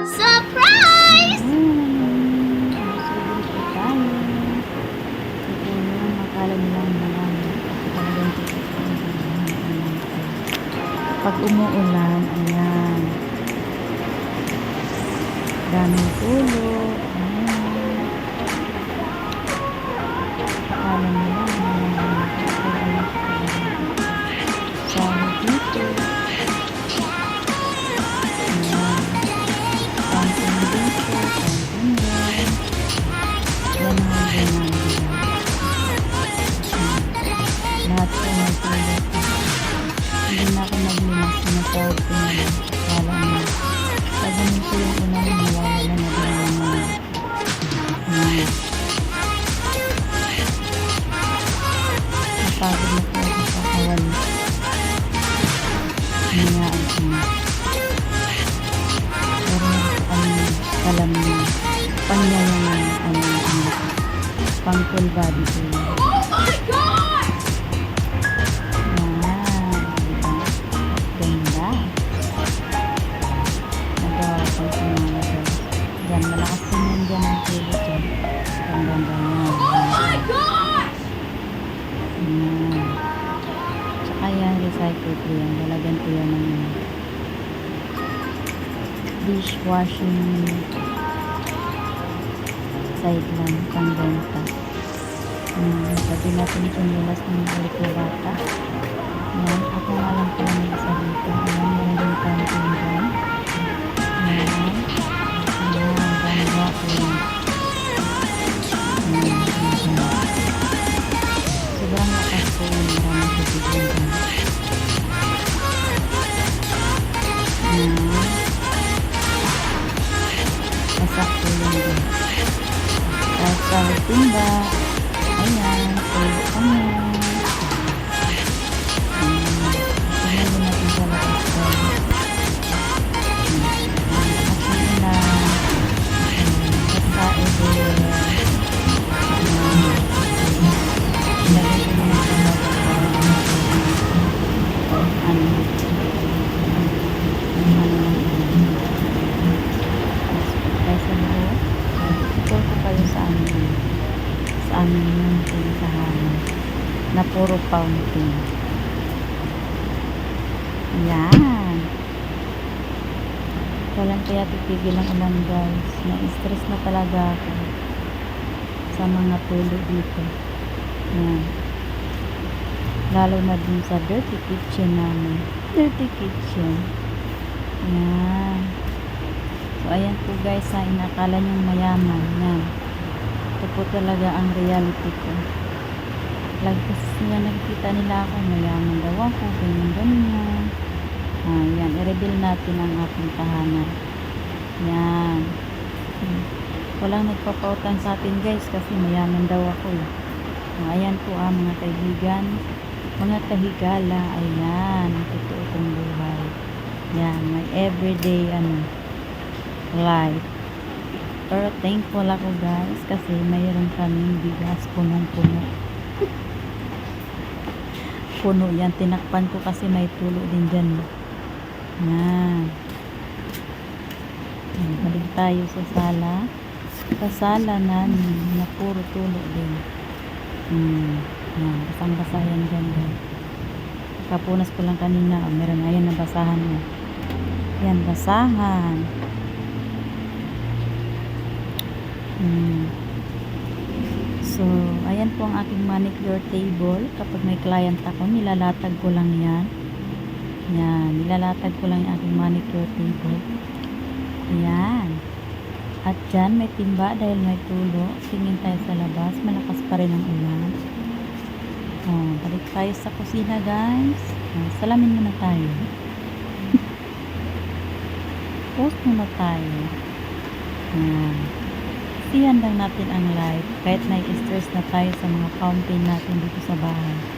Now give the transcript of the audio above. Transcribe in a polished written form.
Surprise! Susulit po tayo. Ito yung akala nilang marami. Kasi talagang pag umuulan, ayan. Daming tulo. Ayan. Akala nila marami. Sabi dito. Ayan. Fountain dito. Fountain doon. Yan ang ganyan. Lahat po may tulad. Hindi na ako naglimas. Sinasawag ko na lang. Wala na. Pag ganito yung unang mawawala na din naman. Ayan. Napagod na po ako sa kawan. Nangyaan ko na. Meron ako kami kalam na panyayaman pang-full body ko. Oh my God! Yan. Diba? Ganda. Nagawa ko ito mga guys. Yan. Malakas din yan dyan ang tulo dyan. Ganda yan. Oh my God! Yan. Tsaka yan, recycle ko yan. Lalagyan ko yan ng dishwashing side lang, pang-benta. Sabi natin kinilas ng balik na bata. Yan, ako nga lang pala may isa dito. Ayan, meron din canteen dyan. Ayan. Ayan, ganda ko yan. Sobrang lakas ko yun. Maraming tubig dyan. Ayan. Masak ko yun dyan. Tapos sa timba. Ayan, tulo kami. Tingnan din natin sa labas dyan. Aking ilan. Pagkain din. Ilagay ko naman sa labas dyan. Kaya sa loob, ito ko kayo sa amin yung tinitahanan na puro fountain. Yan. Walang kaya titigil ang ulan guys. Na-stress na talaga ako sa mga tulo dito. Yan. Lalo na dun sa dirty kitchen namin. Dirty kitchen. Yan. So ayan po guys, sa inakala nyong mayaman. Yan. Ito po talaga ang reality ko. Lagpas nila nakikita nila ako, mayaman daw ako, ganyan. Yan, i-reveal natin ang ating tahanan. Yan. Walang nagpapautang sa atin guys, kasi mayaman daw ako. Ayan po mga kaibigan, mga kahigala. Ayan, totoo kong buhay. Yan, may everyday life. Pero thankful ako guys kasi mayroon kaming bigas punong-puno. Puno yan. Tinakpan ko kasi may tulo din dyan. Yan. Balik tayo sa sala. Sa sala namin na puro tulo din. Yan. Basang-basa yan dyan guys. Kapunas ko lang kanina. Meron ayan na basahan mo. Yan, basahan. So, ayan po ang aking manicure table. Kapag may client ako, nilalatag ko lang yan. Yan, nilalatag ko lang yung aking manicure table. Ayan. At dyan, may timba dahil may tulo. Tingin tayo sa labas. Malakas pa rin ang ulan. Balik tayo sa kusina, guys. Salamin muna tayo. Post muna tayo. Ayan. Siyan lang natin ang life kahit na-stress na tayo sa mga fountain natin dito sa bahay.